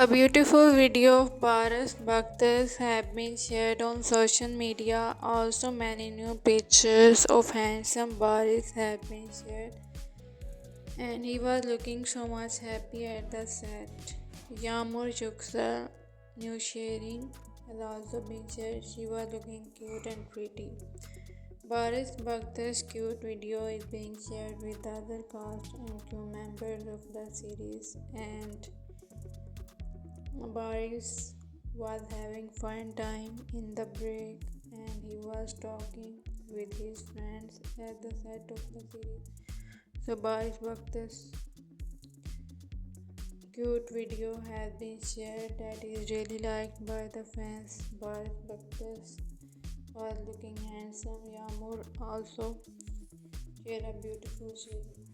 A beautiful video of Baris baktas have been shared on social media. Also, many new pictures of handsome Baris have been shared, and he was looking so much happy at the set. Yagmur Yuksel new sharing has also been shared. She was looking cute and pretty. Baris Bakhtar's cute video is being shared with other cast and crew members of the series, and Baris was having fun time in the break, and he was talking with his friends at the set of the series. So Baris Bakhtar's cute video has been shared that is really liked by the fans. Baris Bakhtar was looking handsome. Yamur also shared a beautiful shape.